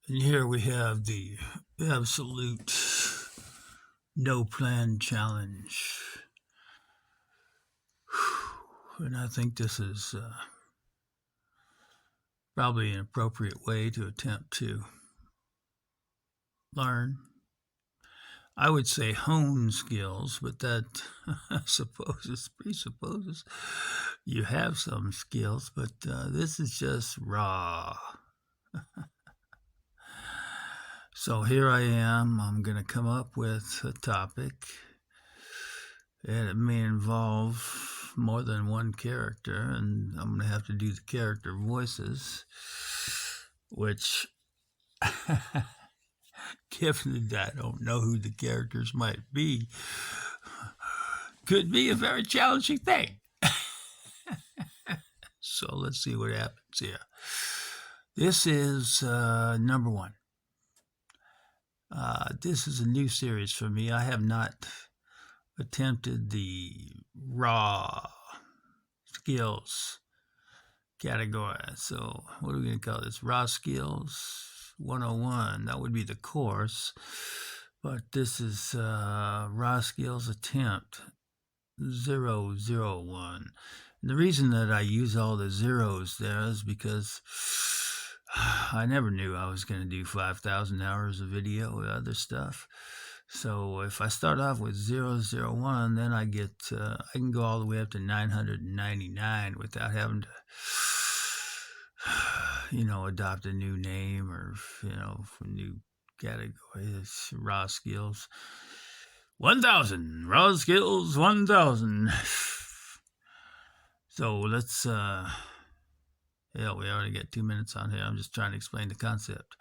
And here we have the absolute no plan challenge. And I think this is probably an appropriate way to attempt to learn. I would say hone skills, but that presupposes you have some skills, but this is just raw. So here I am. I'm going to come up with a topic, and it may involve more than one character, and I'm going to have to do the character voices, which, given that I don't know who the characters might be, could be a very challenging thing. So let's see what happens here. This is number one. This is a new series for me. I have not attempted the raw skills category. So what are we going to call this? Raw skills 101. That would be the course. But this is raw skills attempt 001. And the reason that I use all the zeros there is because I never knew I was going to do 5,000 hours of video or other stuff. So if I start off with 001, then I can go all the way up to 999 without having to, adopt a new name or, a new category. It's raw skills 1,000, raw skills 1,000. So let's, we already got 2 minutes on here. I'm just trying to explain the concept.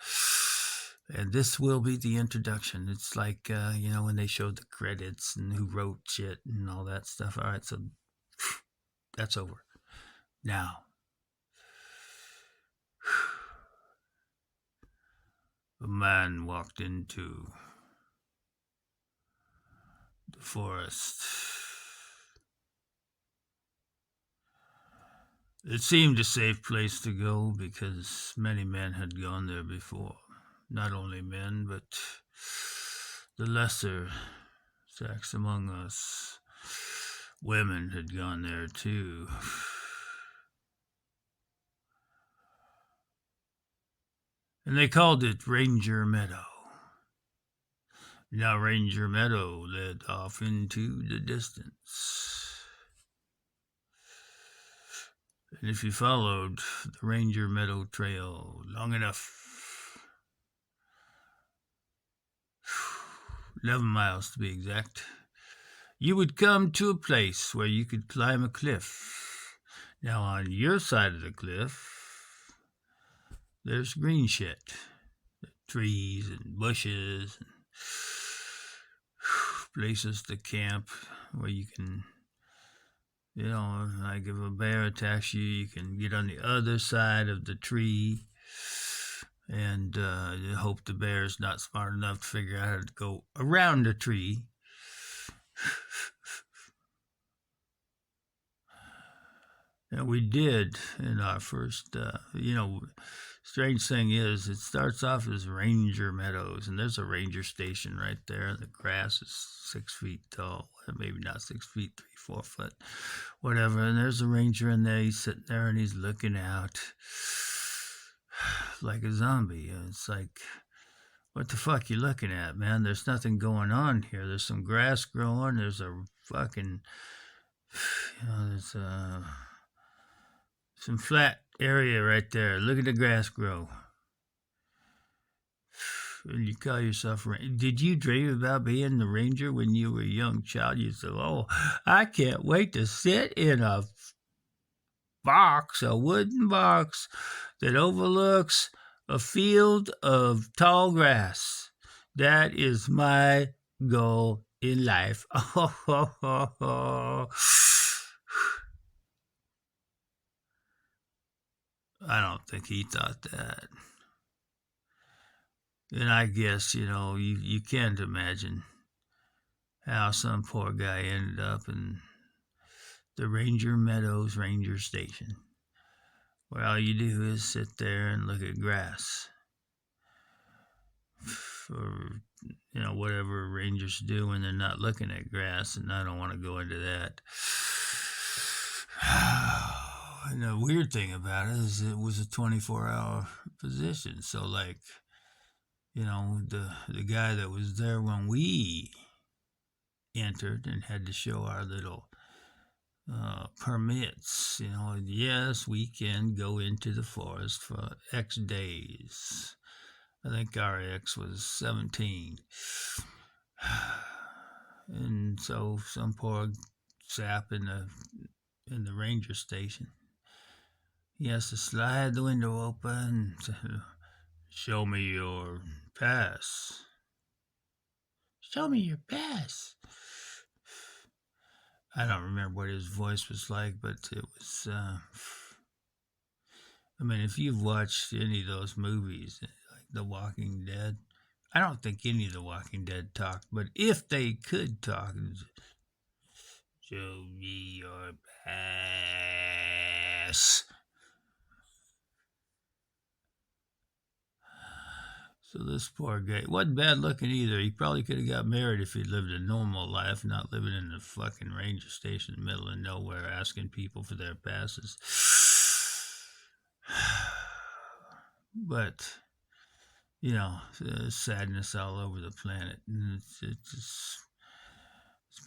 And this will be the introduction. It's like, when they showed the credits and who wrote shit and all that stuff. All right, so that's over. Now, a man walked into the forest. It seemed a safe place to go because many men had gone there before. Not only men, but the lesser sex among us. Women had gone there too. And they called it Ranger Meadow. Now Ranger Meadow led off into the distance. And if you followed the Ranger Meadow Trail long enough, 11 miles to be exact, you would come to a place where you could climb a cliff. Now on your side of the cliff, there's green shit. Trees and bushes and places to camp where you can, like if a bear attacks you, you can get on the other side of the tree and you hope the bear's not smart enough to figure out how to go around the tree. And we did in our first, strange thing is it starts off as Ranger Meadows, and there's a ranger station right there, and the grass is 6 feet tall. Maybe not 6 feet, 3, 4 foot, whatever. And there's a ranger in there. He's sitting there and he's looking out like a zombie. And it's like, what the fuck you looking at, man? There's nothing going on here. There's some grass growing. There's a fucking, there's some flat area right there. Look at the grass grow. And you call yourself did you dream about being the ranger when you were a young child? You said, oh, I can't wait to sit in a wooden box that overlooks a field of tall grass. That is my goal in life. I don't think he thought that. And I guess, you can't imagine how some poor guy ended up in the Ranger Meadows Ranger Station, where all you do is sit there and look at grass. for whatever rangers do when they're not looking at grass, and I don't want to go into that. And the weird thing about it is it was a 24-hour position. So, like, the guy that was there when we entered and had to show our little permits. Yes, we can go into the forest for X days. I think our X was 17. And so some poor sap in the ranger station, he has to slide the window open to show me your pass. Show me your pass. I don't remember what his voice was like, but it was, if you've watched any of those movies, like The Walking Dead, I don't think any of The Walking Dead talked, but if they could talk, show me your pass. So this poor guy wasn't bad looking either. He probably could have got married if he'd lived a normal life, not living in the fucking ranger station in the middle of nowhere asking people for their passes. But, sadness all over the planet. And it's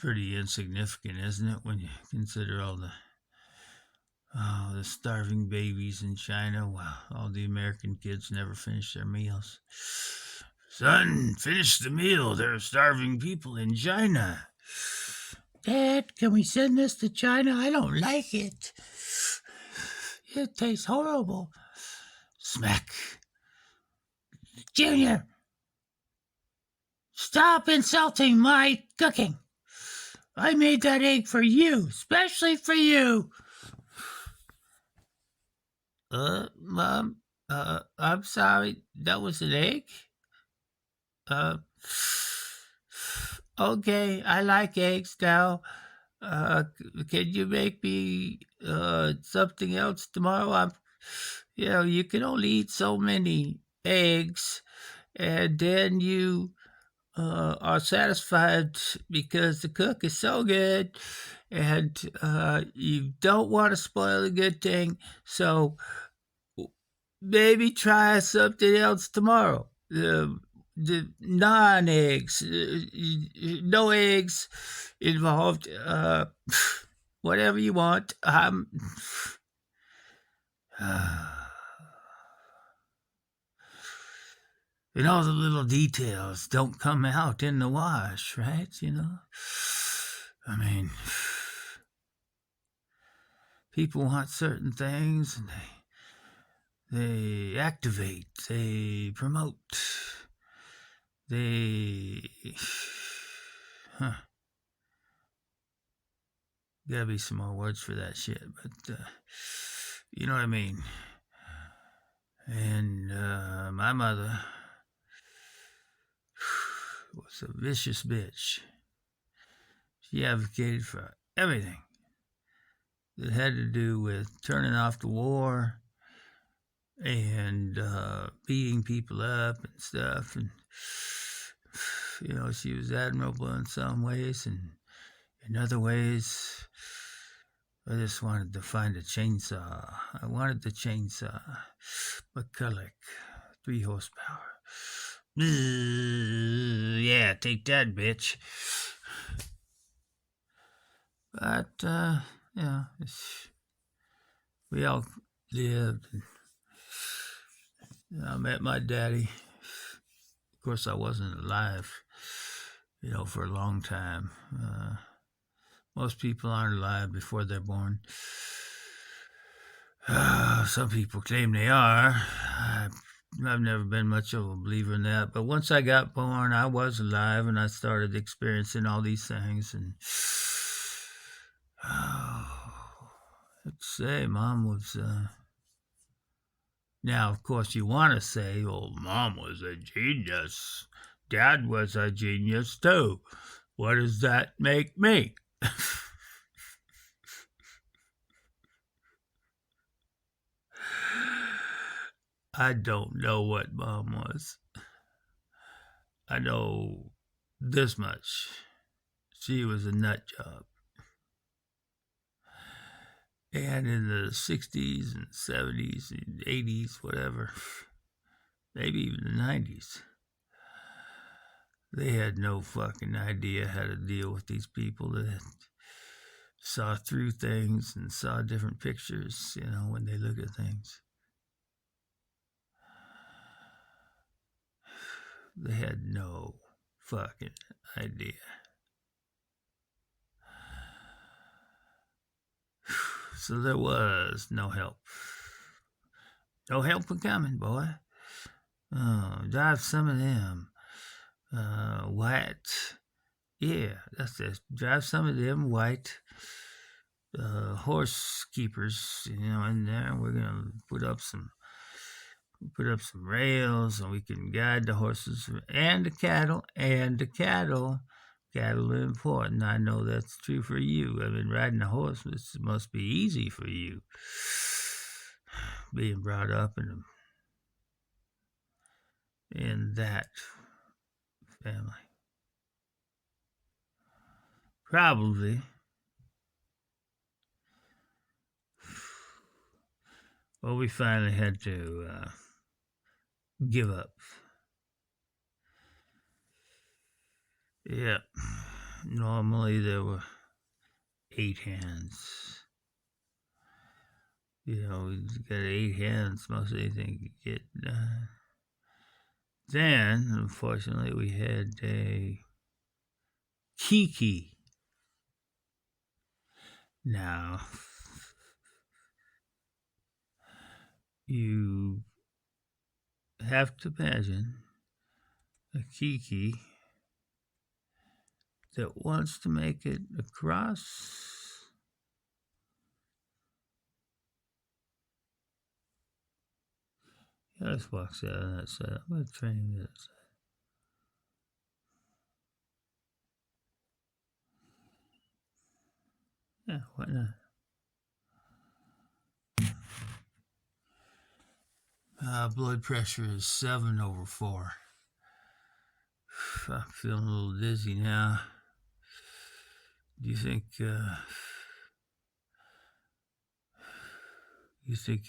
pretty insignificant, isn't it, when you consider all the starving babies in China. Wow, all the American kids never finish their meals. Son, finish the meal. There are starving people in China. Dad, can we send this to China? I don't like it. It tastes horrible. Smack. Junior, stop insulting my cooking. I made that egg for you, especially for you. Mom, I'm sorry, that was an egg? Okay, I like eggs now. Can you make me, something else tomorrow? You can only eat so many eggs, and then you, are satisfied because the cook is so good, and, you don't want to spoil a good thing, so maybe try something else tomorrow. The non-eggs, no eggs involved, whatever you want. And all the little details don't come out in the wash, right? People want certain things, and they activate, they promote, they... Gotta be some more words for that shit, but, you know what I mean. And, my mother was a vicious bitch. She advocated for everything that had to do with turning off the war and beating people up and stuff. And, she was admirable in some ways, and in other ways, I just wanted to find a chainsaw. I wanted the chainsaw. McCulloch, 3 horsepower. Yeah, take that, bitch. But, we all lived. And I met my daddy. Of course, I wasn't alive, for a long time. Most people aren't alive before they're born. Some people claim they are. I've never been much of a believer in that. But once I got born, I was alive, and I started experiencing all these things. And I'd say Mom was... Now, of course, you want to say, Mom was a genius. Dad was a genius, too. What does that make me? I don't know what Mom was. I know this much. She was a nut job. And in the 60s and 70s and 80s, whatever, maybe even the 90s, they had no fucking idea how to deal with these people that saw through things and saw different pictures, when they look at things. They had no fucking idea. So there was no help. No help for coming, boy. Drive some of them white. Yeah, that's it. Drive some of them white horse keepers, in there. We're gonna put up some rails, and we can guide the horses and the cattle. Cattle are important. I know that's true for you. I mean, riding a horse must be easy for you, being brought up in that family. Probably. Well, we finally had to give up. Yeah. Normally there were 8 hands. You got 8 hands, most anything you get done. Then, unfortunately, we had a Kiki. Now, you have to imagine a Kiki that wants to make it across just walks out on that side. I'm going to train that side. Yeah, why not? Blood pressure is 7/4. I'm feeling a little dizzy now. Do you think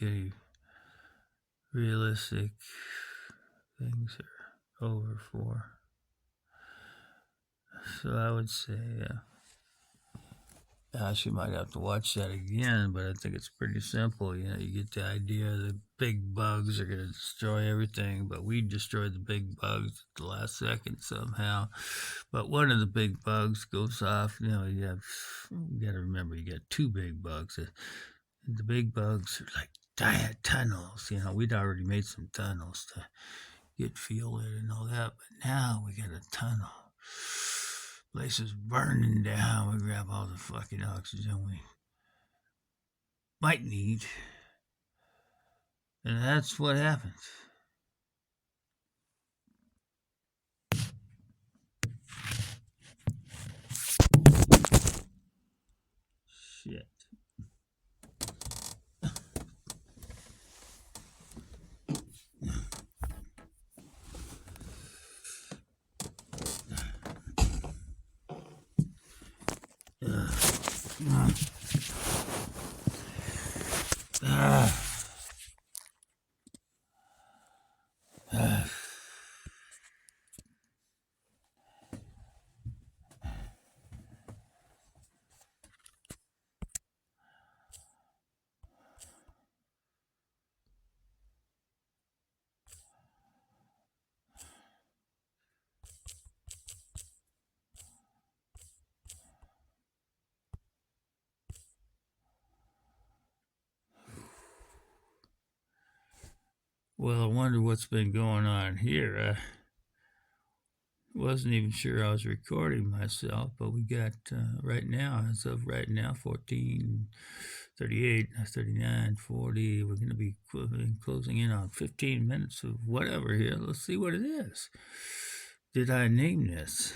any realistic things are over 4? So I would say, she might have to watch that again, but I think it's pretty simple. You get the idea the big bugs are going to destroy everything, but we destroyed the big bugs at the last second somehow. But one of the big bugs goes off. You got to remember, you got 2 big bugs. The big bugs are like giant tunnels. We'd already made some tunnels to get fuel in and all that, but now we got a tunnel. Place is burning down. We grab all the fucking oxygen we might need. And that's what happens. Shit. Well, I wonder what's been going on here. I wasn't even sure I was recording myself, but we got right now, as of right now, 14, 38, 39, 40. We're going to be closing in on 15 minutes of whatever here. Let's see what it is. Did I name this?